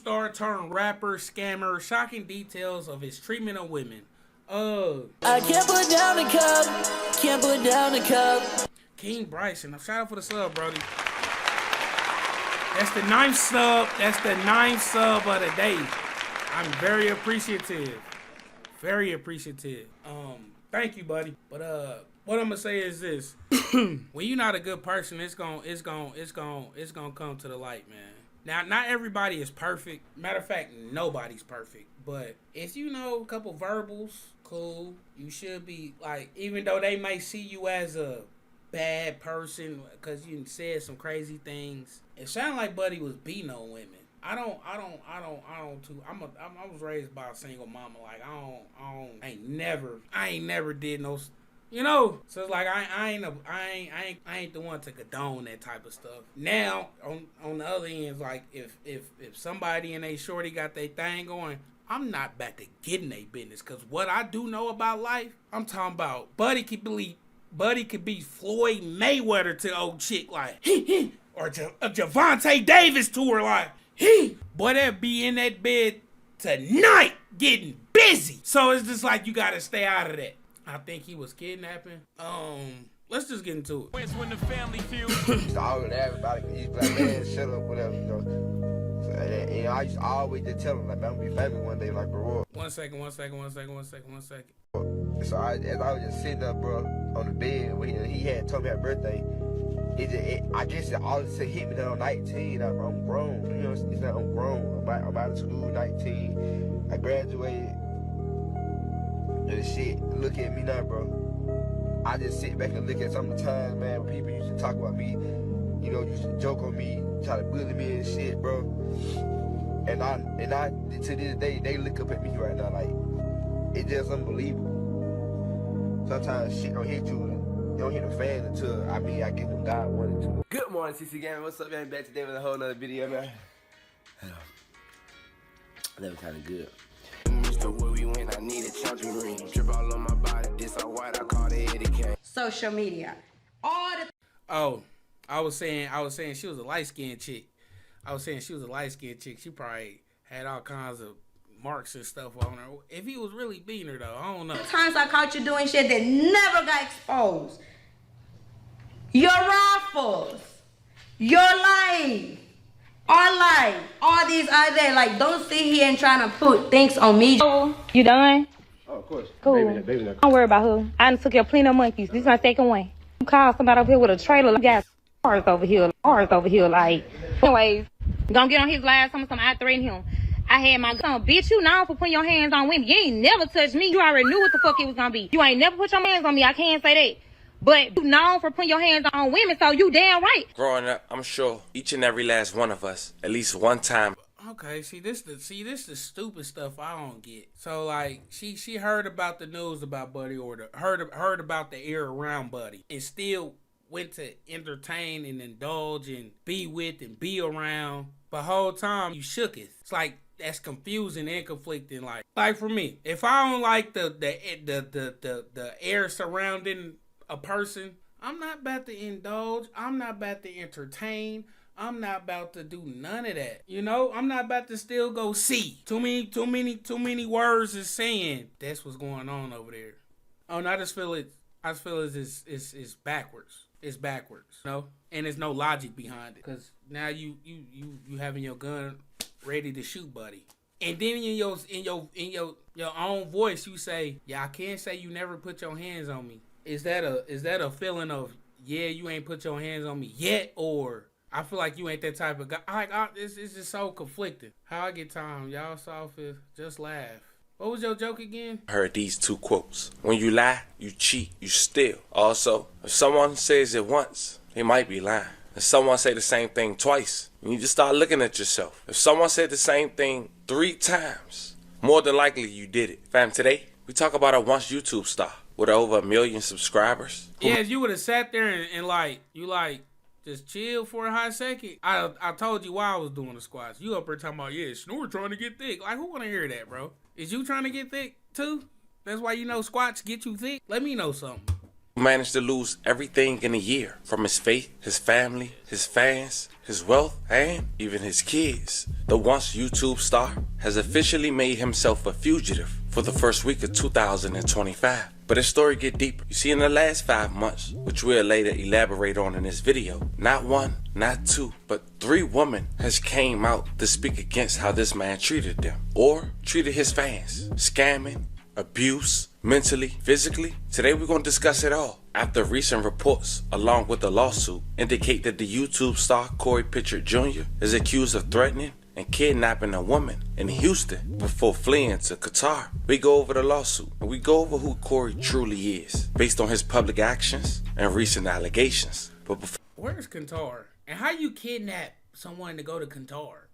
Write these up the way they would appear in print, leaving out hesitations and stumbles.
star turned rapper, scammer, shocking details of his treatment of women. I can't put down the cup, can't put down the cup. King Bryson, shout out for the sub, brody. That's the 9th sub. That's the 9th sub of the day. I'm very appreciative. Very appreciative. Thank you, buddy. But what I'm gonna say is this: when you're not a good person, it's gonna come to the light, man. Now, not everybody is perfect. Matter of fact, nobody's perfect. But if you know a couple verbals, cool. You should be like, even though they may see you as a bad person because you said some crazy things. It sounded like Buddy was beating on women. I was raised by a single mama. Like I ain't never did no, you know. So it's like I ain't the one to condone that type of stuff. Now on the other end, like if somebody and they shorty got their thing going, I'm not about to get in their business, because what I do know about life, I'm talking about Buddy could be Floyd Mayweather to old chick, like or Javante Davis to her, like boy, that be in that bed tonight getting busy. So it's just like you gotta stay out of that. I think he was kidnapping. Let's just get into it. When the family feud. All of that, everybody, he's like, man, shut up, whatever, you know. So, and I used to always just tell him, like, man, I'm gonna be famous one day, like, bro. One second. So as I was just sitting up, bro, on the bed when he had told me happy birthday, I guess it all just hit me that I'm 19. I'm grown. You know, it's like I'm grown. I'm out of school, 19. I graduated. And shit, look at me now, bro. I just sit back and look at some of the times, man, when people used to talk about me, you know, used to joke on me, try to bully me and shit, bro. And I to this day, they look up at me right now like, it's just unbelievable. Sometimes shit don't hit you. You don't hit the fan until, I guess when God wanted to. Good morning, CC Gang. What's up, man? Back today with a whole nother video, man. That was kind of good. Social media. I was saying she was a light-skinned chick. She probably had all kinds of marks and stuff on her. If he was really beating her, though, I don't know. Times I caught you doing shit that never got exposed. Your raffles, your life, our life, all these other days. Like, don't sit here and trying to put things on me. You done? Oh, of course. Cool. Baby. Don't worry about her. I done took your plenty of monkeys. This is my second one. You call somebody up here with a trailer. You got cars over here. Like, anyways, gonna get on his last time. I threatened him. I had my gun. Bitch, you known for putting your hands on women. You ain't never touched me. You already knew what the fuck it was gonna be. You ain't never put your hands on me. I can't say that. But you known for putting your hands on women, so you damn right. Growing up, I'm sure each and every last one of us, at least one time. Okay, this the stupid stuff I don't get. So like she heard about the news about Buddy, or heard about the air around Buddy, and still went to entertain and indulge and be with and be around. But whole time you shook it. It's like, that's confusing and conflicting. Like for me, if I don't like the air surrounding a person, I'm not about to indulge. I'm not about to entertain. I'm not about to do none of that. You know, I'm not about to still go see. Too many words is saying that's what's going on over there. Oh, and I just feel it's backwards. It's backwards, you know? And there's no logic behind it. Cause now you having your gun ready to shoot Buddy. And then in your own voice you say, yeah, I can't say you never put your hands on me. Is that a feeling of, yeah, you ain't put your hands on me yet, or I feel like you ain't that type of guy? It's just so conflicting. How I get time, y'all soft is just laugh. What was your joke again? I heard these two quotes. When you lie, you cheat, you steal. Also, if someone says it once, they might be lying. If someone say the same thing twice, you need to start looking at yourself. If someone said the same thing 3 times, more than likely you did it. Fam, today, we talk about a once YouTube star with over 1 million subscribers. Yeah, if you would have sat there and just chill for a hot second, I told you why I was doing the squats. You up there talking about, yeah, Snore trying to get thick. Like, who want to hear that, bro? Is you trying to get thick too? That's why you know squats get you thick? Let me know something. managed to lose everything in a year, from his faith, his family, his fans, his wealth, and even his kids. The once YouTube star has officially made himself a fugitive for the first week of 2025. But his story get deeper. You see, in the last 5 months, which we'll later elaborate on in this video, not one, not two, but 3 women has came out to speak against how this man treated them, or treated his fans. Scamming, abuse, mentally, physically. Today we're going to discuss it all. After recent reports, along with the lawsuit, indicate that the YouTube star Corey Pritchard Jr. is accused of threatening and kidnapping a woman in Houston before fleeing to Qatar. We go over the lawsuit and we go over who Corey truly is, based on his public actions and recent allegations. But before, Where's Qatar? And how you kidnap someone to go to Qatar?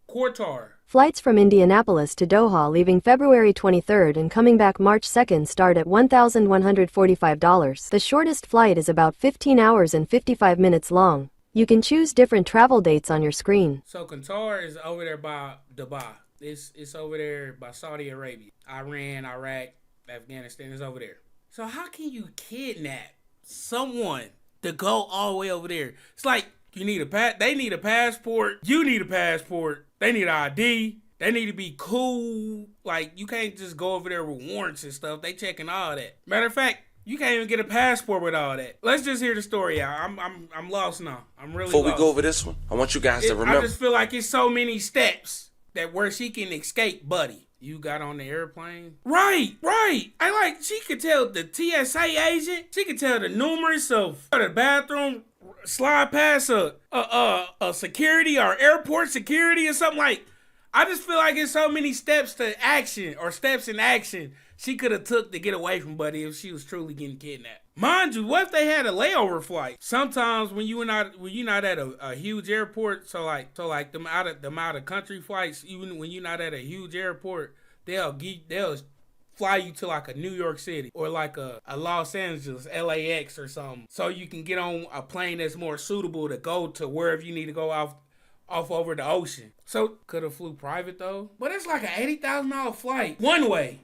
Qatar. Flights from Indianapolis to Doha leaving February 23rd and coming back March 2nd start at $1,145. The shortest flight is about 15 hours and 55 minutes long. You can choose different travel dates on your screen. So Qatar is over there by Dubai. It's over there by Saudi Arabia. Iran, Iraq, Afghanistan is over there. So how can you kidnap someone to go all the way over there? It's like you need they need a passport. You need a passport. They need ID. They need to be cool. Like, you can't just go over there with warrants and stuff. They checking all that. Matter of fact, you can't even get a passport with all that. Let's just hear the story out. I'm lost now. I'm really before lost. we go over this one, I want you guys to remember. I just feel like it's so many steps that where she can escape, buddy. You got on the airplane? Right. She could tell the TSA agent. She could tell the numerous of the bathroom, slide past a security or airport security or something like. I just feel like it's so many steps to action or steps in action she could have took to get away from Buddy if she was truly getting kidnapped. Mind you, what if they had a layover flight? Sometimes when you're not at a huge airport, so like them out of country flights, even when you're not at a huge airport, they'll fly you to like a New York City or like a Los Angeles, LAX or something, so you can get on a plane that's more suitable to go to wherever you need to go off over the ocean. So could have flew private though, but it's like an $80,000 flight one way.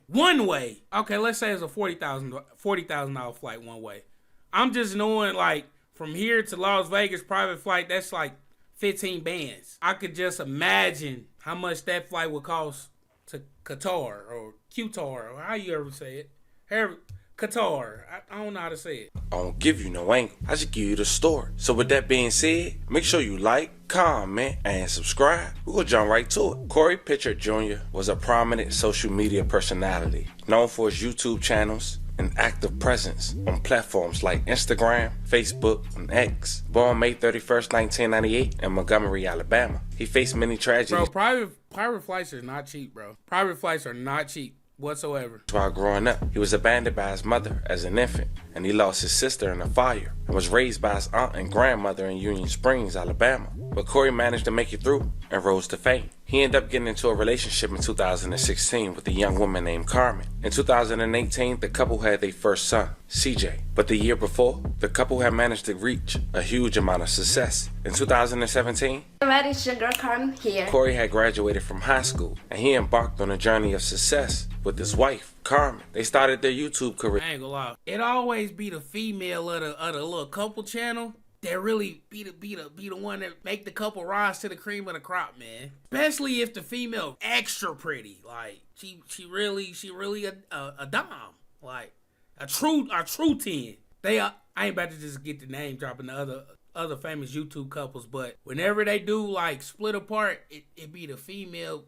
Okay, let's say it's a $40,000 flight one way. I'm just knowing, like, from here to Las Vegas private flight, that's like 15 bands. I could just imagine how much that flight would cost to Qatar or Qatar or how you ever say it. Qatar. I don't know how to say it. I don't give you no angle. I just give you the story. So with that being said, make sure you like, comment, and subscribe. We're gonna jump right to it. Corey Pritchard Jr. was a prominent social media personality, known for his YouTube channels and active presence on platforms like Instagram, Facebook, and X. Born May 31st, 1998 in Montgomery, Alabama. He faced many tragedies. Bro, private flights are not cheap, bro. Private flights are not cheap whatsoever. While growing up, he was abandoned by his mother as an infant, and he lost his sister in a fire and was raised by his aunt and grandmother in Union Springs, Alabama. But Corey managed to make it through and rose to fame. He ended up getting into a relationship in 2016 with a young woman named Carmen. In 2018, the couple had their first son, CJ. But the year before, the couple had managed to reach a huge amount of success. In 2017, It's your girl Carmen here. Corey had graduated from high school, and he embarked on a journey of success with his wife, Carmen. They started their YouTube career. I ain't gonna lie. It always be the female of the little couple channel that really be the one that make the couple rise to the cream of the crop, man. Especially if the female extra pretty, like she really a dom, like a true 10. I ain't about to just get the name dropping the other famous YouTube couples, but whenever they do like split apart, it be the female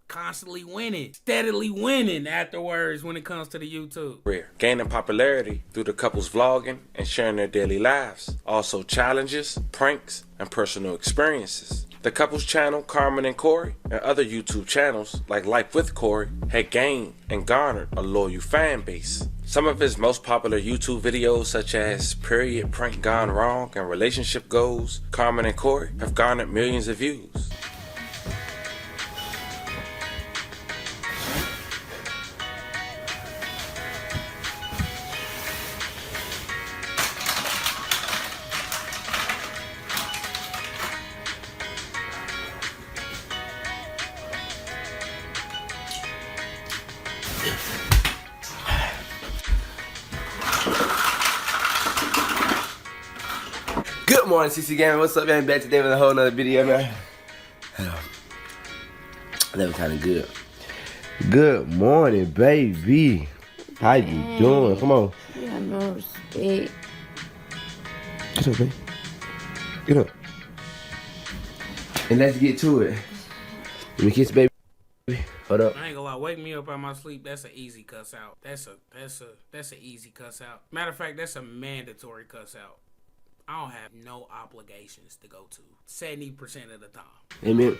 constantly winning, steadily winning afterwards when it comes to the YouTube. Gaining popularity through the couple's vlogging and sharing their daily lives. Also challenges, pranks, and personal experiences. The couple's channel, Carmen and Corey, and other YouTube channels like Life with Corey had gained and garnered a loyal fan base. Some of his most popular YouTube videos, such as Period Prank Gone Wrong and Relationship Goals, Carmen and Corey, have garnered millions of views. Good morning, CC Gaming. What's up, man? Back today with a whole nother video, man. That was kind of good. Good morning, baby. How you doing? Come on. Yeah, no respect. Get up, baby. Get up. And let's get to it. Let me kiss, baby. Hold up. I ain't gonna lie, wake me up out my sleep. That's an easy cuss out. That's an easy cuss out. Matter of fact, that's a mandatory cuss out. I don't have no obligations to go to 70% of the time. Amen.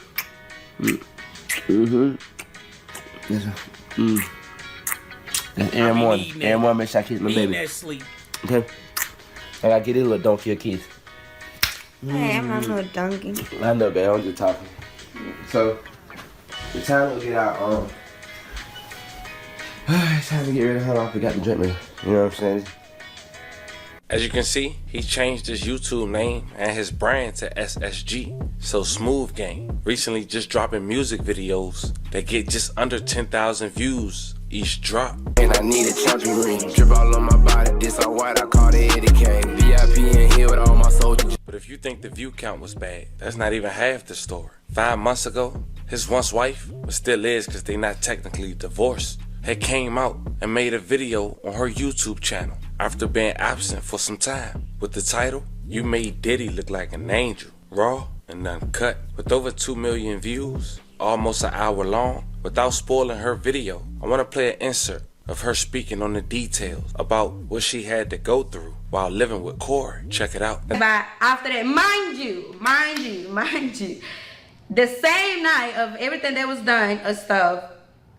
That's Aaron morning. Aaron morning, make sure I kiss my baby. That sleep. Okay. I gotta get this little donkey a kiss. Hey, I'm not no donkey. I know, babe. I'm just talking. So, it's time to get out. It's time to get ready. Hold on, I forgot to drink me. You know what I'm saying? As you can see, he changed his YouTube name and his brand to SSG, so Smooth Gang. Recently just dropping music videos that get just under 10,000 views each drop. And I need a champion ring. Drip all on my body, this all white, I call it Eddie Kane. VIP in here with all my soldiers. But if you think the view count was bad, that's not even half the story. 5 months ago, his once wife, but still is because they not technically divorced, had came out and made a video on her YouTube channel after being absent for some time with the title, "You Made Diddy Look Like an Angel," raw and uncut. With over 2 million views, almost an hour long. Without spoiling her video, I want to play an insert of her speaking on the details about what she had to go through while living with Corey. Check it out. But after that, mind you, the same night of everything that was done of stuff,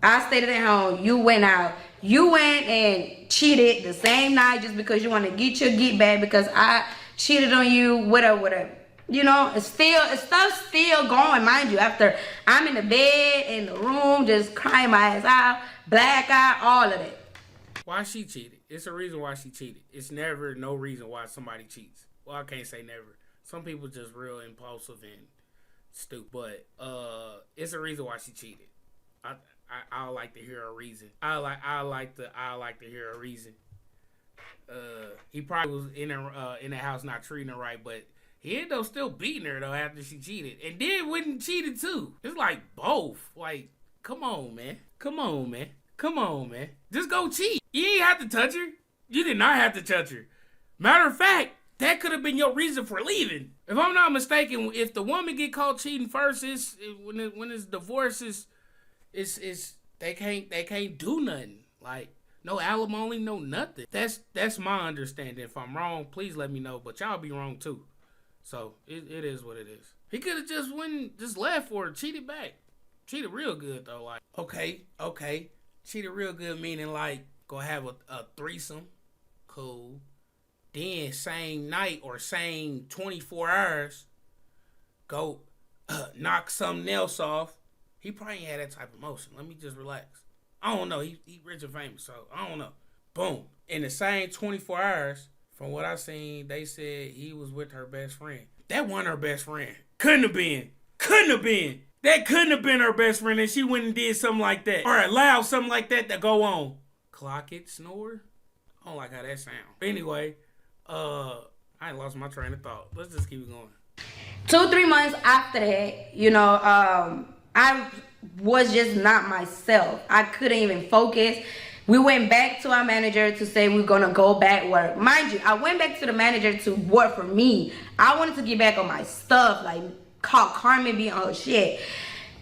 I stayed at home, you went out. You went and cheated the same night just because you want to get your get back because I cheated on you, whatever. You know, stuff's still going, mind you, after I'm in the bed, in the room, just crying my ass out, black eye, all of that. Why she cheated? It's a reason why she cheated. It's never no reason why somebody cheats. Well, I can't say never. Some people just real impulsive and stupid. But it's a reason why she cheated. I like to hear a reason. I like to hear a reason. He probably was in the house not treating her right, but he ended up still beating her though after she cheated, and then went and cheated too. It's like both. Like, come on, man. Just go cheat. You ain't have to touch her. You did not have to touch her. Matter of fact, that could have been your reason for leaving. If I'm not mistaken, if the woman get caught cheating first, when it's divorce is they can't do nothing. Like no alimony, no nothing. That's my understanding. If I'm wrong, please let me know. But y'all be wrong too. So it is what it is. He could have just left or cheated back. Cheated real good though. Like okay. Cheated real good meaning like go have a threesome. Cool. Then same night or same 24 hours, go knock something else off. He probably ain't had that type of motion. Let me just relax. I don't know. He rich and famous, so I don't know. Boom. In the same 24 hours, from what I seen, they said he was with her best friend. That wasn't her best friend. Couldn't have been. That couldn't have been her best friend, and she went and did something like that. Or allowed something like that to go on. Clock it, snore? I don't like how that sound. But anyway, I ain't lost my train of thought. Let's just keep it going. 2-3 months after that, you know, I was just not myself. I couldn't even focus. We went back to our manager to say we're gonna go back work. Mind you, I went back to the manager to work for me. I wanted to get back on my stuff, like call Carmen be on her shit.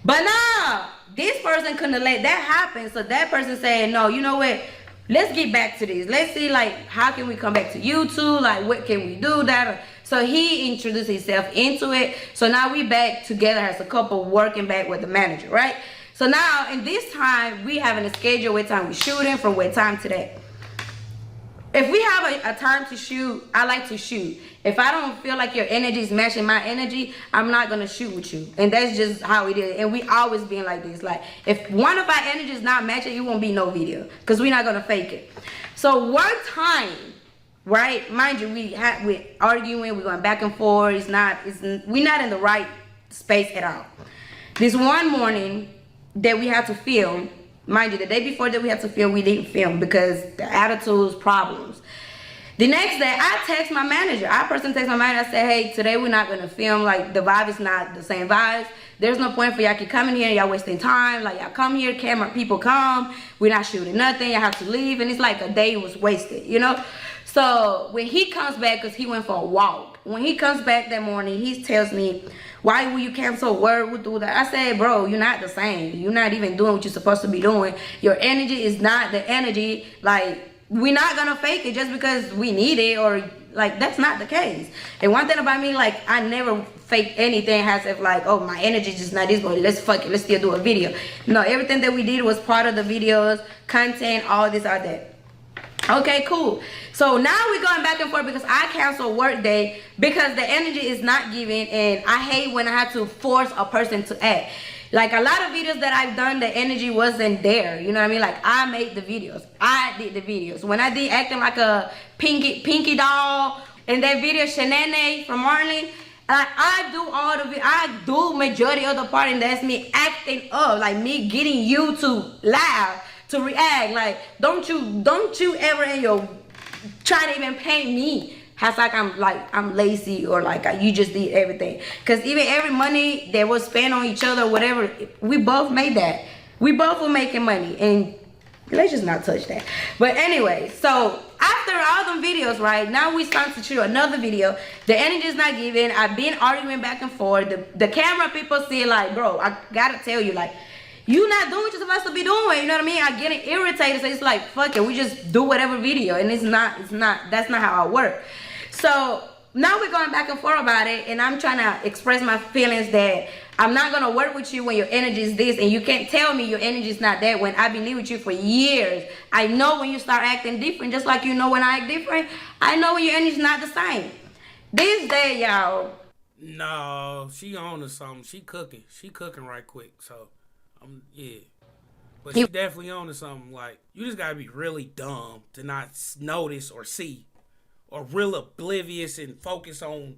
But nah, this person couldn't let that happen. So that person said, no, you know what? Let's get back to this. Let's see, like, how can we come back to YouTube? Like, what can we do? So he introduced himself into it. So now we back together as a couple working back with the manager, right? So now, in this time, we having a schedule what time we shooting from what time to that. If we have a time to shoot, I like to shoot. If I don't feel like your energy is matching my energy, I'm not going to shoot with you. And that's just how it is. And we always been like this. Like, if one of our energy is not matching, it won't be no video. Because we're not going to fake it. So one time, right, mind you, we're arguing, we're going back and forth. We're not in the right space at all. This one morning that we had to film, mind you, the day before that we had to film, we didn't film because the attitudes, problems. The next day, I text my manager. I personally text my manager. I said, hey, today we're not going to film. Like, the vibe is not the same vibes. There's no point for y'all keep coming here and y'all wasting time. Like, y'all come here, camera people come. We're not shooting nothing. Y'all have to leave. And it's like a day was wasted, you know? So, when he comes back, because he went for a walk. When he comes back that morning, he tells me, why will you cancel work? We'll do that. I said, bro, you're not the same. You're not even doing what you're supposed to be doing. Your energy is not the energy, like, we're not gonna fake it just because we need it, or like that's not the case. And one thing about me, like I never fake anything as if like, oh, my energy just not this, but let's fuck it, let's still do a video. No, everything that we did was part of the videos, content, all this, all that. Okay, cool. So now we're going back and forth because I canceled work day because the energy is not given, and I hate when I have to force a person to act. Like a lot of videos that I've done, the energy wasn't there. You know what I mean? Like I made the videos. I did the videos. When I did acting like a pinky doll in that video, Shenane from Marlin, like I do all the I do majority of the part, and that's me acting up, like me getting you to laugh, to react. Like don't you ever in your try to even paint me as like I'm lazy or like you just did everything. Because even every money that was spent on each other, whatever, we both made that. We both were making money, and let's just not touch that. But anyway, so after all them videos, right, now we start to shoot another video. The energy is not given. I've been arguing back and forth. The camera people see like, bro, I gotta tell you, like, you not doing what you're supposed to be doing. You know what I mean? I'm getting irritated. So it's like, fuck it, we just do whatever video. And that's not how I work. So now we're going back and forth about it, and I'm trying to express my feelings that I'm not gonna work with you when your energy is this, and you can't tell me your energy is not that when I've been living with you for years. I know when you start acting different, just like you know when I act different. I know when your energy is not the same. This day, y'all. No, she on to something. She cooking right quick. So, yeah. But she definitely on to something. Like, you just gotta be really dumb to not notice or see, or real oblivious and focus on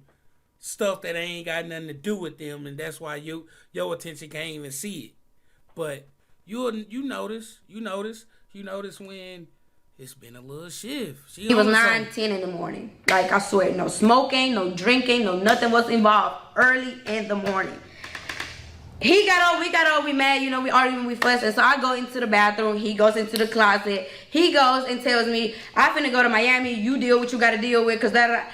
stuff that ain't got nothing to do with them, and that's why your attention can't even see it. But you notice when it's been a little shift. It was 9-10 in the morning. Like I swear, no smoking, no drinking, no nothing was involved early in the morning. He got over, we mad, you know, we arguing, we fussing. So I go into the bathroom, he goes into the closet. He goes and tells me, I finna go to Miami, you deal what you gotta deal with, cause that,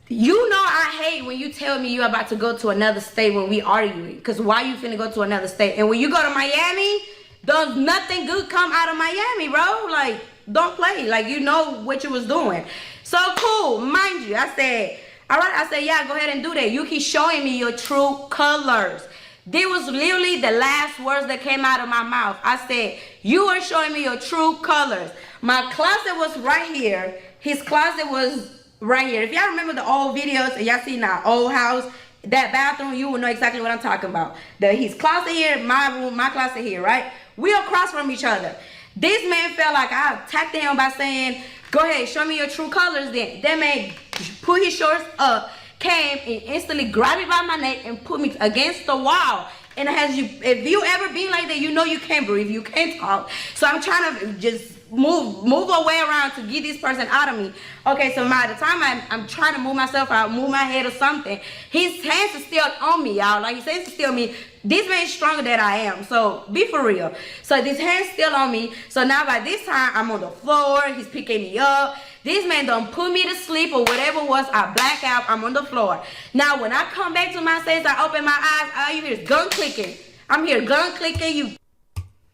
you know I hate when you tell me you're about to go to another state when we arguing. Cause why you finna go to another state? And when you go to Miami, does nothing good come out of Miami, bro? Like, don't play, like you know what you was doing. So cool, mind you, I said, all right, I said, yeah, go ahead and do that. You keep showing me your true colors. This was literally the last words that came out of my mouth. I said, you are showing me your true colors. My closet was right here. His closet was right here. If y'all remember the old videos and y'all seen our old house, that bathroom, you will know exactly what I'm talking about. His closet here, my room, my closet here, right? We across from each other. This man felt like I attacked him by saying, go ahead, show me your true colors then. That man put his shorts up, came and instantly grabbed me by my neck and put me against the wall. And if you ever been like that, you know you can't breathe, you can't talk. So I'm trying to just move away around to get this person out of me. Okay, so by the time I'm trying to move myself out, move my head or something, his hands are still on me, y'all. Like, his hands are still on me. This man's stronger than I am, so be for real. So this hand's still on me. So now by this time, I'm on the floor. He's picking me up. This man done put me to sleep or whatever it was. I black out. I'm on the floor. Now, when I come back to my senses, I open my eyes. All you hear is gun clicking. I'm here gun clicking. You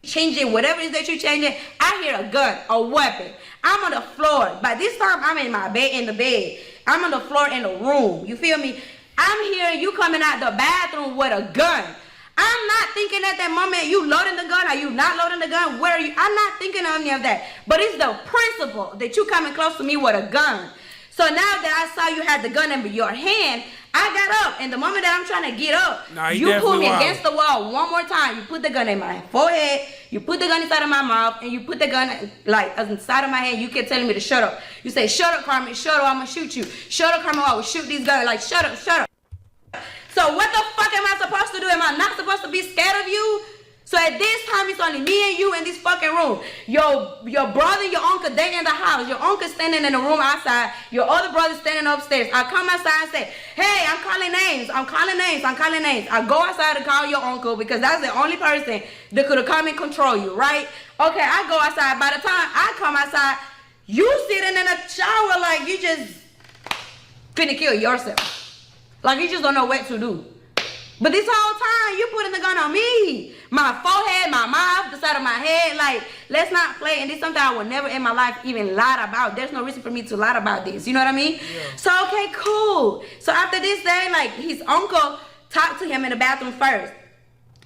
changing whatever it is that you're changing. I hear a gun, a weapon. I'm on the floor. By this time, I'm in my bed, in the bed. I'm on the floor in the room. You feel me? I'm hearing you coming out the bathroom with a gun. I'm not thinking at that moment, you loading the gun, are you not loading the gun? Where are you? I'm not thinking of any of that. But it's the principle that you coming close to me with a gun. So now that I saw you had the gun in your hand, I got up. And the moment that I'm trying to get up, you pull me against the wall one more time. You put the gun in my forehead, you put the gun inside of my mouth, and you put the gun like inside of my hand. You kept telling me to shut up. You say, shut up, Carmen, shut up, I'm gonna shoot you. Shut up, Carmen, I will shoot these guns. Like, shut up, shut up. So what the fuck am I supposed to do? Am I not supposed to be scared of you? So at this time, it's only me and you in this fucking room. Your brother and your uncle, they in the house. Your uncle standing in the room outside. Your other brother standing upstairs. I come outside and say, hey, I'm calling names. I'm calling names. I'm calling names. I go outside to call your uncle because that's the only person that could have come and control you, right? Okay, I go outside. By the time I come outside, you sitting in a shower like you just finna kill yourself. Like you just don't know what to do. But this whole time, you putting the gun on me. My forehead, my mouth, the side of my head. Like, let's not play. And this is something I would never in my life even lie about. There's no reason for me to lie about this. You know what I mean? Yeah. So, okay, cool. So after this day, like, his uncle talked to him in the bathroom first.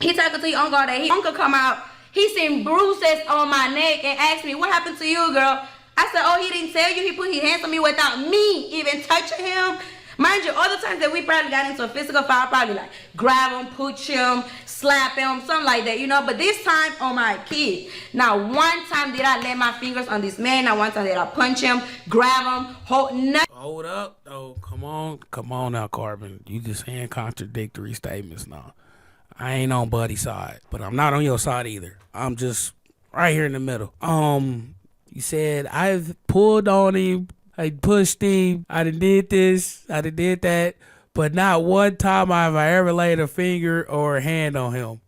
He talking to your uncle all day. His uncle come out. He seen bruises on my neck and asked me, what happened to you, girl? I said, oh, he didn't tell you. He put his hands on me without me even touching him. Mind you, other times that we probably got into a physical fight, probably like grab him, push him, slap him, something like that, you know. But this time on my kid, now one time did I lay my fingers on this man, now one time did I punch him, grab him, Hold up, oh, come on now, Carbon. You just saying contradictory statements now. I ain't on Buddy's side, but I'm not on your side either. I'm just right here in the middle. You said I've pulled on him. I pushed him, I done did this, I done did that, but not one time have I ever laid a finger or a hand on him.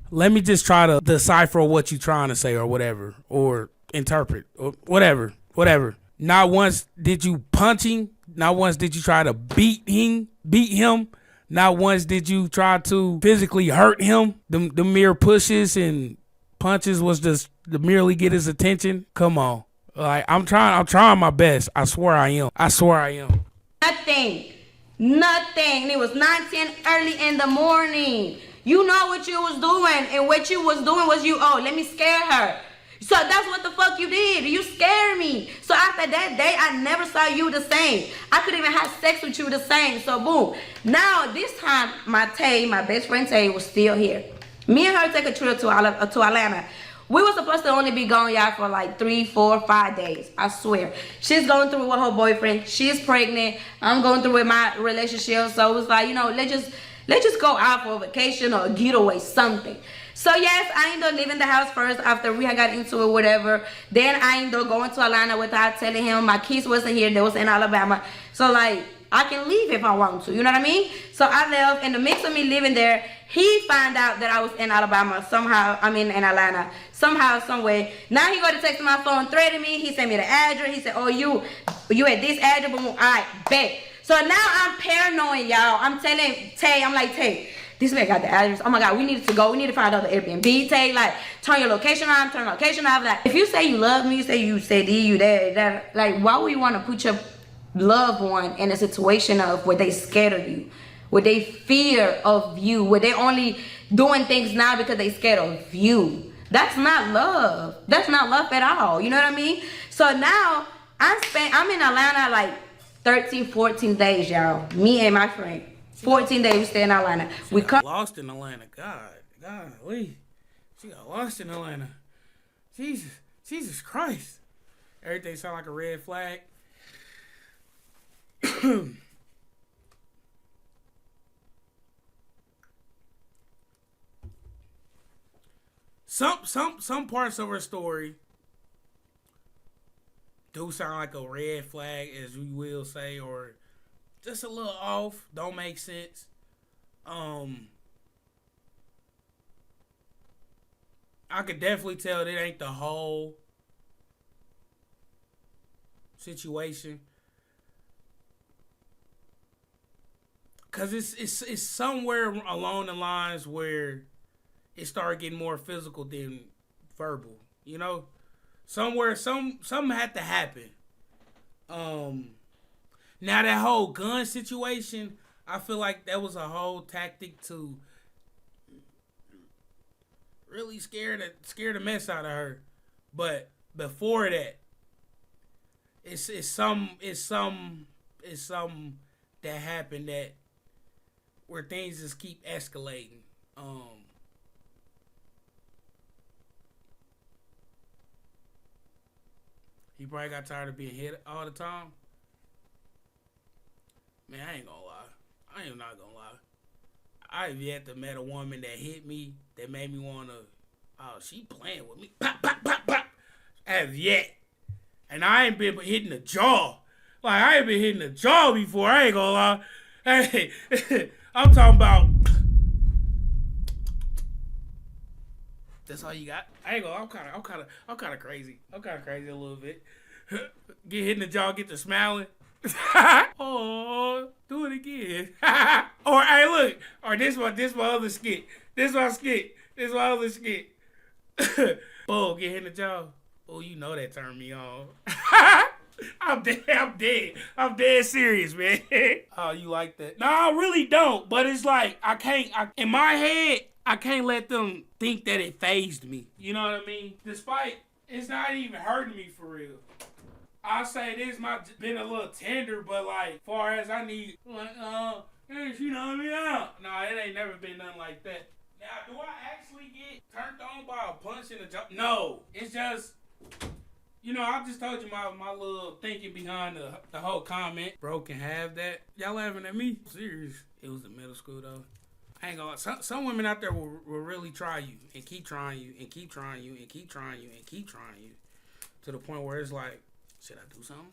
Let me just try to decipher what you're trying to say or whatever, or interpret, or whatever. Not once did you punch him, not once did you try to beat him, not once did you try to physically hurt him. The mere pushes and punches was just to merely get his attention. Come on. Like I'm trying my best. I swear I am. Nothing. It was 9:10 early in the morning. You know what you was doing, and what you was doing was let me scare her. So that's what the fuck you did. You scared me. So after that day, I never saw you the same. I couldn't even have sex with you the same. So boom. Now this time, my best friend Tay was still here. Me and her take a trip to Atlanta. We were supposed to only be gone, y'all, for like 3, 4, 5 days. I swear. She's going through it with her boyfriend. She's pregnant. I'm going through with my relationship. So it was like, let's just go out for a vacation or a getaway, something. So yes, I ended up leaving the house first after we had got into it, whatever. Then I ended up going to Atlanta without telling him. My kids wasn't here. They was in Alabama. So like, I can leave if I want to. You know what I mean? So I left. In the mix of me living there, he found out that I was in Alabama somehow. I mean, in Atlanta. Somehow, some way. Now he go to text my phone, threaten me. He sent me the address. He said, oh, you at this address. Boom. All right, bet. So now I'm paranoid, y'all. I'm telling Tay, I'm like, Tay, this man got the address. Oh my God, we need to go. We need to find out the Airbnb. Tay, like, turn your location on, turn your location off. Like, if you say you love me, you say you that, like, why would you want to put your loved one in a situation of where they scared of you, where they fear of you, where they only doing things now because they scared of you? That's not love. That's not love at all. You know what I mean? So now I'm in Atlanta like 13, 14 days, y'all. Me and my friend. 14 days we stay in Atlanta. We got lost in Atlanta. Golly. She got lost in Atlanta. Jesus Christ. Everything sound like a red flag. Some parts of her story do sound like a red flag, as we will say, or just a little off, don't make sense. I could definitely tell that ain't the whole situation. Cause it's somewhere along the lines where it started getting more physical than verbal, you know? Somewhere, something had to happen. Now that whole gun situation, I feel like that was a whole tactic to really scare the mess out of her. But before that, it's some that happened that where things just keep escalating. He probably got tired of being hit all the time. Man, I ain't gonna lie. I am not gonna lie. I've yet to met a woman that hit me that made me wanna, oh, she playing with me. Pop, pop, pop, pop. As yet. And I ain't been hitting the jaw. Like, I ain't been hitting the jaw before, I ain't gonna lie. Hey, I'm talking about. That's all you got? I ain't gonna, I'm kinda crazy. I'm kinda crazy a little bit. Get hit in the jaw, get to smiling. Oh, do it again. Or hey, look, or this my other skit. This my other skit. Oh, get hit in the jaw. Oh, you know that turned me on. I'm dead serious, man. Oh, you like that? No, I really don't. But it's like in my head, I can't let them think that it fazed me. You know what I mean? Despite it's not even hurting me for real. I say this might been a little tender, but like, far as I need, like, hey, she know me out. No, it ain't never been nothing like that. Now, do I actually get turned on by a punch in the jaw? No, it's just, you know, I just told you my little thinking behind the whole comment. Bro can have that. Y'all laughing at me? Serious. It was in middle school though. I ain't gonna lie. Some women out there will really try you and keep trying you and keep trying you and keep trying you and keep trying you to the point where it's like, should I do something?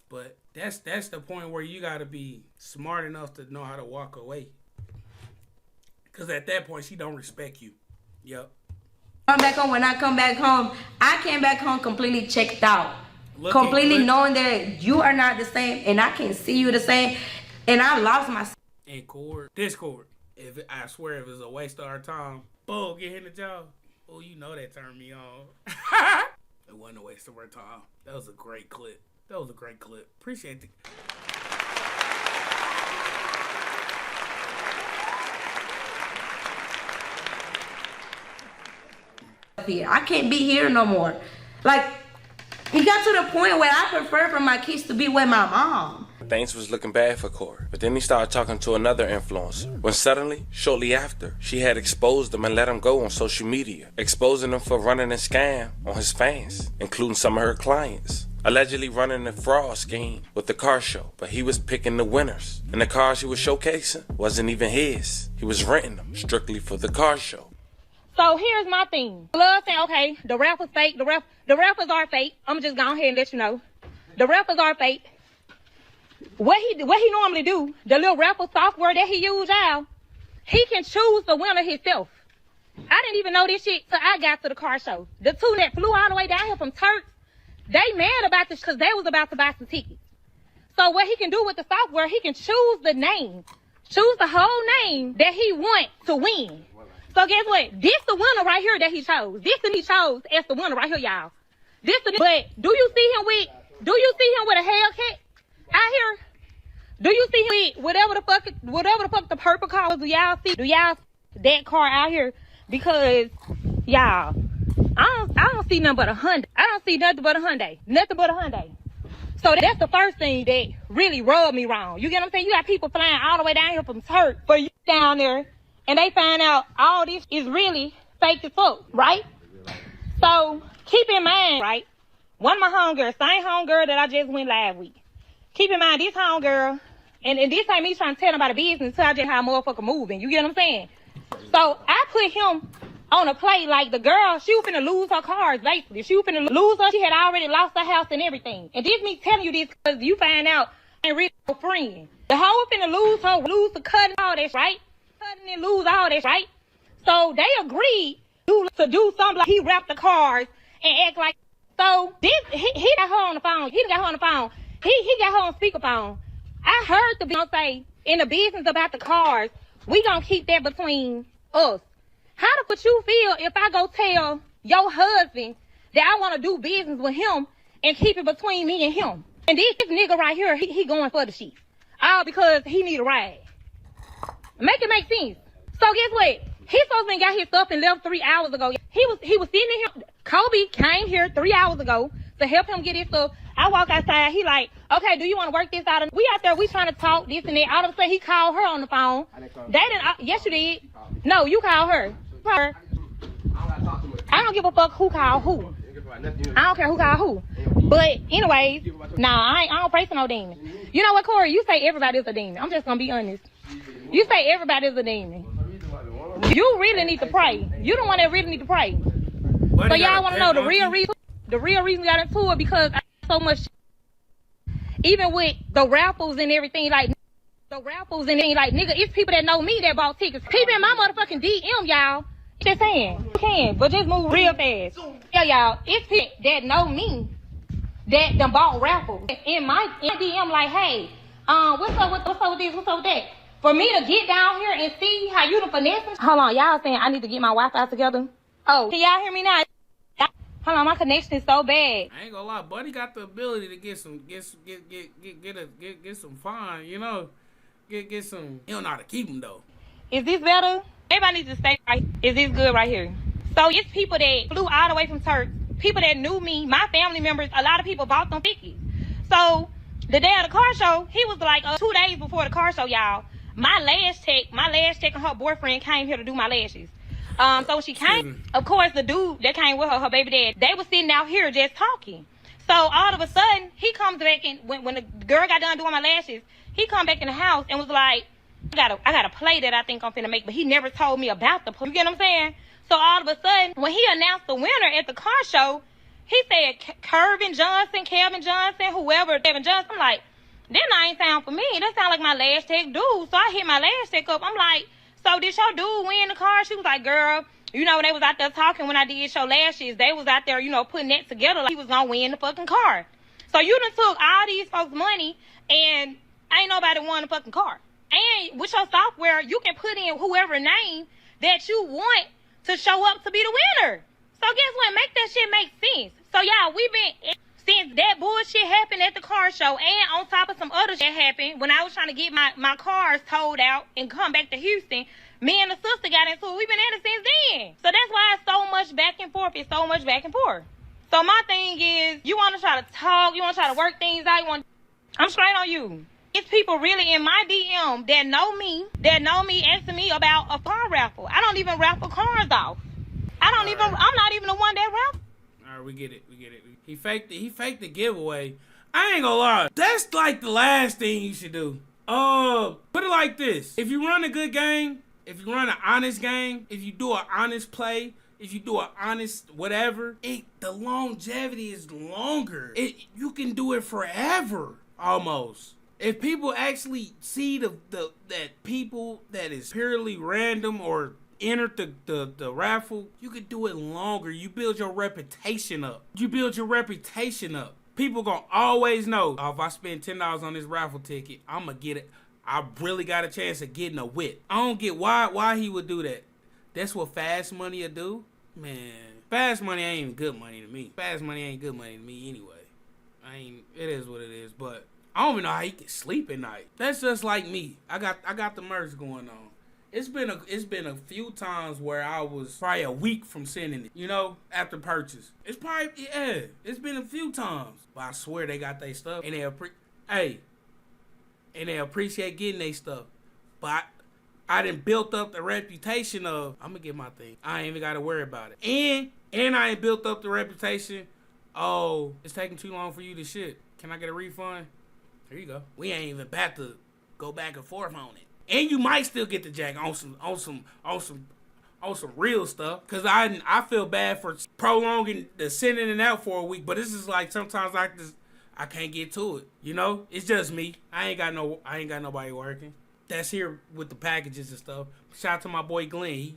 But that's the point where you gotta be smart enough to know how to walk away. Cause at that point she don't respect you. Yep. When I come back home, I came back home completely checked out. Completely knowing that you are not the same and I can see you the same. And I lost myself. And Discord. I swear if it's a waste of our time, boom, get hit in the jaw. Oh, you know that turned me on. It wasn't a waste of our time. That was a great clip. Appreciate it. I can't be here no more. Like, it got to the point where I prefer for my kids to be with my mom. Things was looking bad for Corey, but then he started talking to another influencer. When suddenly, shortly after, she had exposed him and let him go on social media, exposing him for running a scam on his fans, including some of her clients. Allegedly running a fraud scheme with the car show, but he was picking the winners. And the cars he was showcasing wasn't even his. He was renting them strictly for the car show. So here's my thing. Love saying, okay, the rappers fake. The rappers are fake. I'm just going ahead and let you know. The rappers are fake. What he normally do, the little rapper software that he use, y'all, he can choose the winner himself. I didn't even know this shit till I got to the car show. The two that flew all the way down here from Turks, they mad about this because they was about to buy some tickets. So what he can do with the software, he can choose the name, choose the whole name that he wants to win. So guess what? This the winner right here that he chose. This that he chose as the winner right here, y'all. But do you see him with a Hellcat out here? Do you see him with whatever the fuck the purple car? Do y'all see that car out here? Because y'all, I don't see nothing but a Hyundai. I don't see nothing but a Hyundai. Nothing but a Hyundai. So that's the first thing that really rubbed me wrong. You get what I'm saying? You got people flying all the way down here from Turk for you down there, and they find out all this is really fake as fuck, right? So keep in mind, right? One of my homegirls, same homegirl that I just went live with. Keep in mind, this homegirl, and this ain't me trying to tell about a business, tell just how a motherfucker moving. You get what I'm saying? So I put him on a plate like the girl, she was finna lose her cars, basically. She was finna lose her. She had already lost her house and everything. And this me telling you this because you find out I ain't really no friend. The hoe was finna lose the cut and all that, right? Cutting and lose all that, right? So they agreed to do something like he wrapped the cars and act like. So this he got her on the phone. He got her on the phone. He got her on speakerphone. I heard the bitch say in the business about the cars, we gonna keep that between us. How the fuck you feel if I go tell your husband that I want to do business with him and keep it between me and him? And this nigga right here, he going for the shit. All because he need a ride. Make it make sense. So guess what? He supposed to got his stuff and left 3 hours ago. He was sitting in here. Kobe came here 3 hours ago to help him get his stuff. I walk outside. He like, okay, do you want to work this out? We out there. We trying to talk this and that. All of a sudden, he called her on the phone. Yes, you did. No, you called her. I don't give a fuck who called who. I don't care who called who. But anyways, I don't pray for no demon. You know what, Corey? You say everybody is a demon. I'm just gonna be honest. You say everybody's a demon. You really need to pray. You the one that really need to pray. So y'all want to know the real reason? The real reason we got into it because I so much. Even with the raffles and everything, like nigga, it's people that know me that bought tickets. People in my motherfucking DM, y'all. Just saying, you can, but just move real fast. Yeah, y'all, it's people that know me that done bought raffles in my DM. Like, hey, what's up with this? What's up with that? For me to get down here and see how you the finesse. Hold on, y'all saying I need to get my Wi-Fi together. Oh, can y'all hear me now? Hold on, my connection is so bad. I ain't gonna lie, Buddy got the ability to get some fine, you know. Get some. He don't know how to keep them though. Is this better? Everybody needs to stay right. Is this good right here? So it's people that flew all the way from Turks. People that knew me, my family members. A lot of people bought them tickets. So the day of the car show, he was like 2 days before the car show, y'all. My lash tech and her boyfriend came here to do my lashes. So she came. Of course, the dude that came with her baby dad, they were sitting out here just talking. So all of a sudden, he comes back and when the girl got done doing my lashes, he come back in the house and was like, I got a play that I think I'm finna make, but he never told me about the play. You get what I'm saying? So all of a sudden, when he announced the winner at the car show, he said Kevin Johnson, whoever, Kevin Johnson. I'm like, that ain't sound for me. That sound like my lash tech dude. So I hit my lash tech up. I'm like, so did your dude win the car? She was like, girl, you know, when they was out there talking when I did your lashes, they was out there, you know, putting that together like he was gonna win the fucking car. So you done took all these folks' money and ain't nobody won the fucking car. And with your software, you can put in whoever name that you want to show up to be the winner. So guess what? Make that shit make sense. So y'all, we been, since that bullshit happened at the car show and on top of some other shit happened, when I was trying to get my cars towed out and come back to Houston, me and the sister got into it. We've been at it since then. So that's why it's so much back and forth. It's so much back and forth. So my thing is, you want to try to talk, you want to try to work things out, I'm straight on you. It's people really in my DM that know me, asking me about a car raffle. I don't even raffle cars off. I'm not even the one that raffle. All right, we get it. He faked the giveaway. I ain't gonna lie. That's like the last thing you should do. Put it like this. If you run a good game, if you run an honest game, if you do an honest play, if you do an honest whatever, the longevity is longer. You can do it forever, almost. If people actually see that people that is purely random or entered the raffle, you could do it longer. You build your reputation up. People gonna always know, if I spend $10 on this raffle ticket, I'm gonna get it. I really got a chance of getting a whip. I don't get why he would do that. That's what fast money will do. Man, fast money ain't even good money to me. Fast money ain't good money to me anyway. It is what it is, but I don't even know how he can sleep at night. That's just like me. I got the merch going on. It's been a few times where I was probably a week from sending it, you know, after purchase. It's been a few times. But I swear they got their stuff and they appreciate getting their stuff. But I done built up the reputation of, I'm gonna get my thing. I ain't even gotta worry about it. And I ain't built up the reputation, oh, it's taking too long for you to ship. Can I get a refund? Here you go. We ain't even about to go back and forth on it. And you might still get the jack on some real stuff. Cause I feel bad for prolonging the sending it out for a week. But this is like sometimes I can't get to it. You know? It's just me. I ain't got nobody working. That's here with the packages and stuff. Shout out to my boy Glenn. He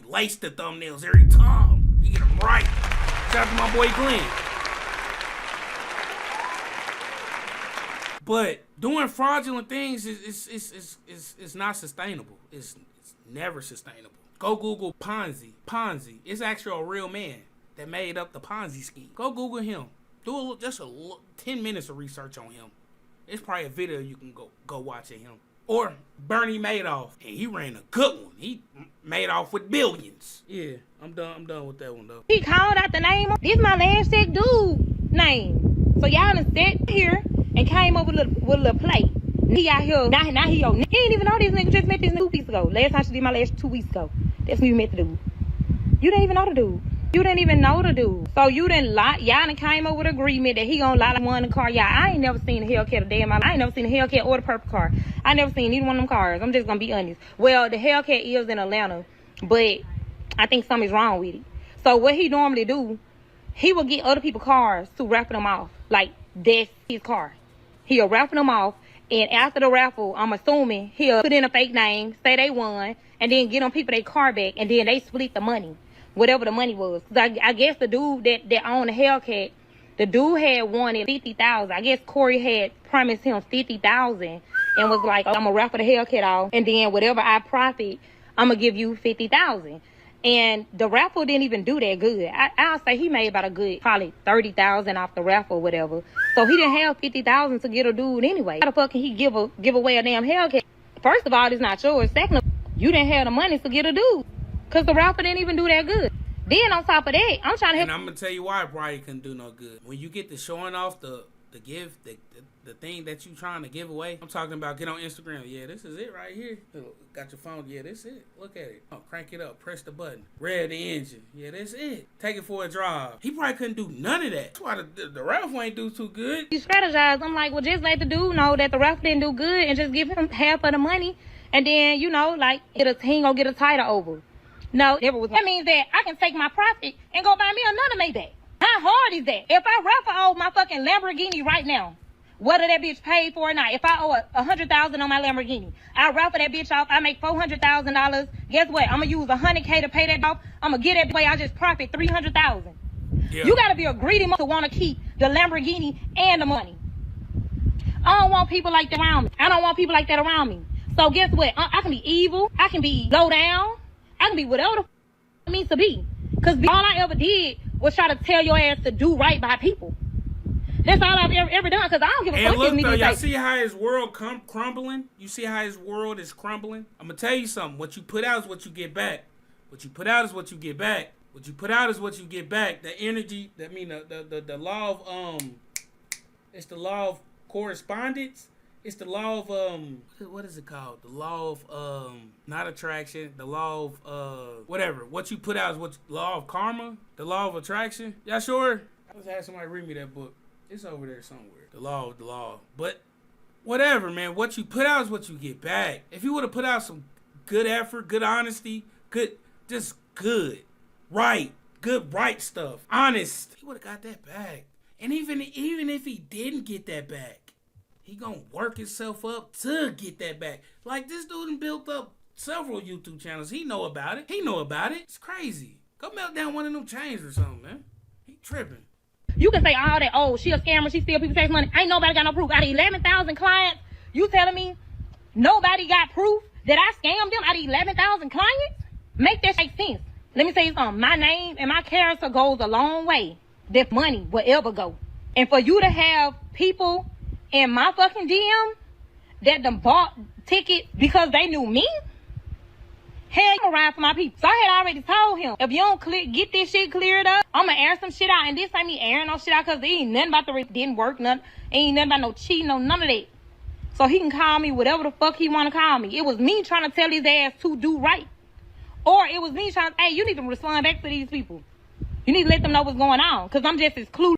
laced the thumbnails every time. You get them right. Shout out to my boy Glenn. But doing fraudulent things is not sustainable. It's never sustainable. Go Google Ponzi. Ponzi. It's actually a real man that made up the Ponzi scheme. Go Google him. Do just 10 minutes of research on him. It's probably a video you can go watch of him. Or Bernie Madoff. And he ran a good one. He made off with billions. Yeah, I'm done with that one though. He called out the name. This my last sick dude name. So y'all done sat here and came up with a little play. He out here, now he ain't even know this nigga. Just met this nigga 2 weeks ago. Last time she did my last 2 weeks ago. That's when you met the dude. You didn't even know the dude. You didn't even know the dude. So you didn't lie. Y'all done came up with an agreement that he gonna lie like one in the car. Y'all, I ain't never seen a Hellcat a day in my life. I ain't never seen a Hellcat or the purple car. I never seen either one of them cars. I'm just gonna be honest. Well, the Hellcat is in Atlanta, but I think something's wrong with it. So what he normally do, he will get other people's cars to raffle them off. Like, that's his car. He'll raffle them off, and after the raffle, I'm assuming he'll put in a fake name, say they won, and then get them people their car back, and then they split the money. Whatever the money was. Cause I guess the dude that owned the Hellcat, the dude had wanted $50,000. I guess Corey had promised him $50,000 and was like, I'm gonna raffle the Hellcat off, and then whatever I profit, I'm gonna give you $50,000. And the raffle didn't even do that good. I'll say he made about a good probably $30,000 off the raffle or whatever. So he didn't have $50,000 to get a dude anyway. How the fuck can he give away a damn Hellcat? First of all, it's not yours. Second of all, you didn't have the money to get a dude. Because the raffle didn't even do that good. Then on top of that, I'm trying to help. And I'm going to tell you why Brian couldn't do no good. When you get to showing off the gift, the thing that you trying to give away, I'm talking about get on Instagram. Yeah, this is it right here. Got your phone. Yeah, this it. Look at it. Oh, crank it up. Press the button. Rev the engine. Yeah, that's it. Take it for a drive. He probably couldn't do none of that. That's why the raffle ain't do too good. You strategize. I'm like, well, just let the dude know that the raffle didn't do good and just give him half of the money. And then, you know, like, he ain't gonna get a title over. No, never was. That means that I can take my profit and go buy me another Maybach. How hard is that? If I raffle off my fucking Lamborghini right now, whether that bitch paid for or not, if I owe $100,000 on my Lamborghini, I raffle that bitch off, I make $400,000. Guess what? I'm gonna use $100K to pay that off. I'm gonna get that way. I just profit $300,000. Yeah. You gotta be a greedy mother to want to keep the Lamborghini and the money. I don't want people like that around me. I don't want people like that around me. So guess what? I can be evil. I can be low down. I can be whatever the it means to be. Because all I ever did was try to tell your ass to do right by people. That's all I've ever done, because I don't give a fuck. And look, though, y'all see how his world crumbling? You see how his world is crumbling? I'm going to tell you something. What you put out is what you get back. What you put out is what you get back. What you put out is what you get back. The energy, the law of, it's the law of correspondence. It's the law of, what is it called? The law of, not attraction. The law of, whatever. What you put out is what, law of karma? The law of attraction? Y'all sure? I just had somebody read me that book. It's over there somewhere. The law of the law. But, whatever, man. What you put out is what you get back. If you would have put out some good effort, good honesty, just good, right stuff, honest, he would have got that back. And even if he didn't get that back, he gonna work himself up to get that back. Like, this dude done built up several YouTube channels. He know about it. It's crazy. Go melt down one of them chains or something, man. He tripping. You can say all that, oh, she a scammer, she steal people's tax money. Ain't nobody got no proof. Out of 11,000 clients, you telling me nobody got proof that I scammed them out of 11,000 clients? Make that make sense. Let me tell you something. My name and my character goes a long way. That money will ever go. And for you to have people in my fucking DM that done bought tickets because they knew me, hell, I'm around for my people. So I had already told him, if you don't get this shit cleared up, I'm gonna air some shit out. And this ain't me airing no shit out, because there ain't nothing about didn't work, nothing. Ain't nothing about no cheating, no none of that. So he can call me whatever the fuck he wanna call me. It was me trying to tell his ass to do right. Or it was me trying to, hey, you need to respond back to these people. You need to let them know what's going on, because I'm just as clueless.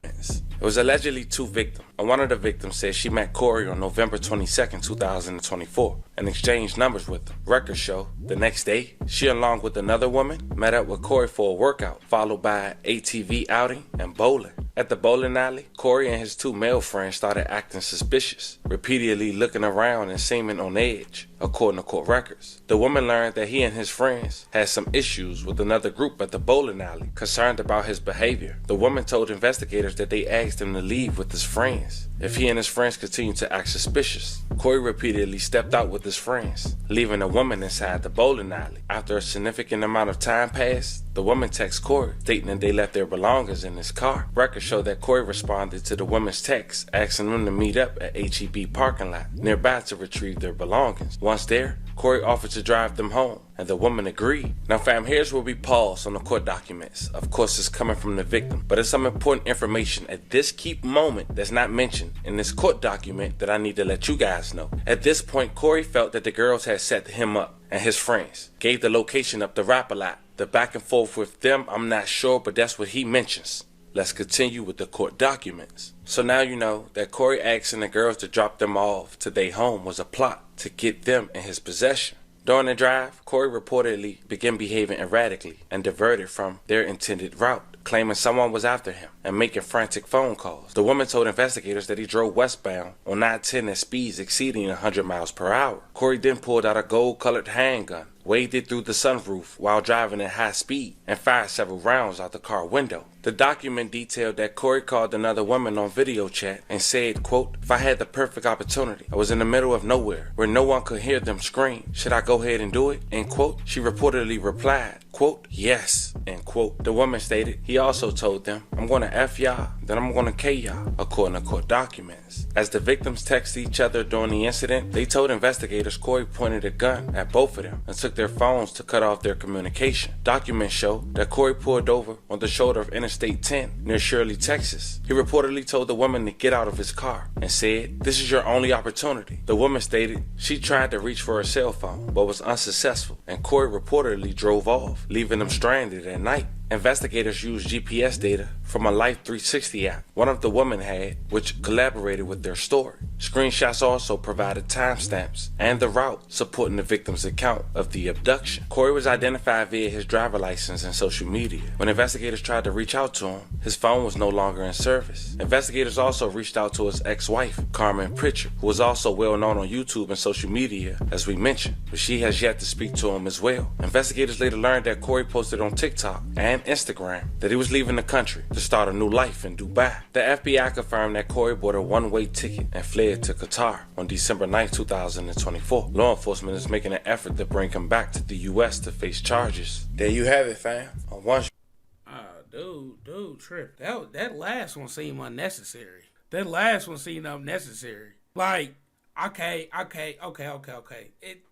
It was allegedly two victims, and one of the victims said she met Corey on November 22nd, 2024, and exchanged numbers with him. Records show the next day, she, along with another woman, met up with Corey for a workout, followed by an ATV outing and bowling. At the bowling alley, Corey and his two male friends started acting suspicious, repeatedly looking around and seeming on edge, according to court records. The woman learned that he and his friends had some issues with another group at the bowling alley, concerned about his behavior. The woman told investigators that they asked him to leave with his friends if he and his friends continued to act suspicious. Corey repeatedly stepped out with his friends, leaving a woman inside the bowling alley. After a significant amount of time passed, the woman texted Corey, stating that they left their belongings in his car. Records show that Corey responded to the woman's text, asking them to meet up at HEB parking lot nearby to retrieve their belongings. Once there, Corey offered to drive them home, and the woman agreed. Now fam, here's where we pause on the court documents. Of course, it's coming from the victim, but it's some important information at this key moment that's not mentioned in this court document that I need to let you guys know. At this point, Corey felt that the girls had set him up and his friends, gave the location up the rap a lot, The back and forth with them, I'm not sure, but that's what he mentions. Let's continue with the court documents. So now you know that Corey asking the girls to drop them off to their home was a plot to get them in his possession. During the drive, Corey reportedly began behaving erratically and diverted from their intended route, claiming someone was after him and making frantic phone calls. The woman told investigators that he drove westbound on 910 at speeds exceeding 100 miles per hour. Corey then pulled out a gold-colored handgun, waved it through the sunroof while driving at high speed, and fired several rounds out the car window. The document detailed that Corey called another woman on video chat and said, quote, "If I had the perfect opportunity, I was in the middle of nowhere where no one could hear them scream. Should I go ahead and do it?" End quote. She reportedly replied, quote, "Yes," end quote. The woman stated he also told them, "I'm going to F y'all, then I'm going to K y'all," according to court documents. As the victims texted each other during the incident, they told investigators Corey pointed a gun at both of them and took their phones to cut off their communication. Documents show that Corey pulled over on the shoulder of Interstate 10 near Shirley, Texas. He reportedly told the woman to get out of his car and said, "This is your only opportunity." The woman stated she tried to reach for her cell phone but was unsuccessful, and Corey reportedly drove off, leaving them stranded at night. Investigators used GPS data from a Life 360 app one of the women had, which collaborated with their story. Screenshots also provided timestamps and the route supporting the victim's account of the abduction. Corey was identified via his driver license and social media. When investigators tried to reach out to him, his phone was no longer in service. Investigators also reached out to his ex-wife, Carmen Pritchard, who was also well known on YouTube and social media, as we mentioned, but she has yet to speak to him as well. Investigators later learned that Corey posted on TikTok and Instagram that he was leaving the country to start a new life in Dubai. The FBI confirmed that Corey bought a one-way ticket and fled to Qatar on December 9, 2024. Law enforcement is making an effort to bring him back to the U.S. to face charges. There you have it, fam. Dude, trip. That last one seemed unnecessary. That last one seemed unnecessary. Like, okay.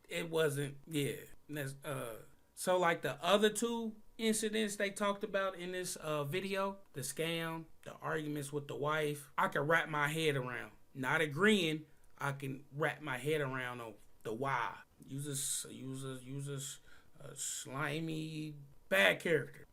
It wasn't, yeah. So like the other two incidents they talked about in this video, the scam, the arguments with the wife, I can wrap my head around. Not agreeing, I can wrap my head around on the why. Uses a slimy bad character.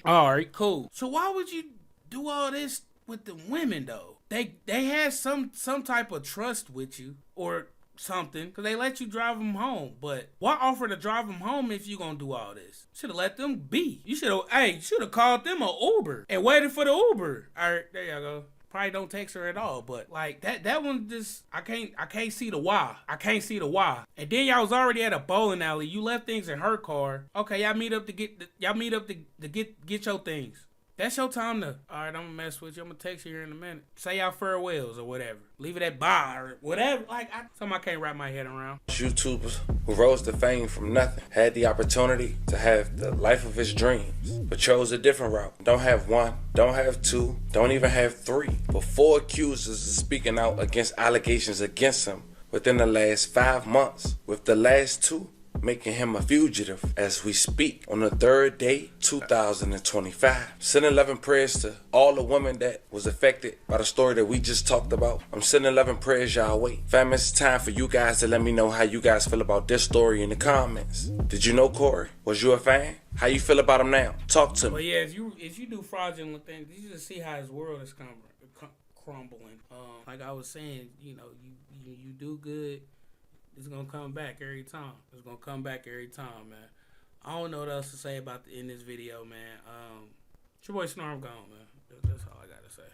All right, cool. So why would you do all this with the women though? They had some type of trust with you or something, because they let you drive them home. But why offer to drive them home if you gonna do all this? Should have let them be. You should have called them an Uber and waited for the Uber. All right, there y'all go. Probably don't text her at all, but like that one just I can't see the why. I can't see the why. And then y'all was already at a bowling alley. You left things in her car. Okay, y'all meet up to get your things. That's your time to, all right, I'm gonna mess with you. I'm gonna text you here in a minute. Say y'all farewells or whatever. Leave it at bye or whatever. Like, something I can't wrap my head around. YouTubers who rose to fame from nothing had the opportunity to have the life of his dreams, but chose a different route. Don't have one, don't have two, don't even have three, but 4 accusers are speaking out against allegations against him within the last 5 months, with the last 2 making him a fugitive as we speak on the 3rd day, 2025. Sending love and prayers to all the women that was affected by the story that we just talked about. I'm sending love and prayers y'all way. Fam, it's time for you guys to let me know how you guys feel about this story in the comments. Did you know Corey? Was you a fan? How you feel about him now? Talk to me. Well, yeah, if you do fraudulent things, you just see how his world is crumbling. Like I was saying, you do good. It's gonna come back every time. It's gonna come back every time, man. I don't know what else to say about in this video, man. It's your boy Snorm gone, man. That's all I gotta say.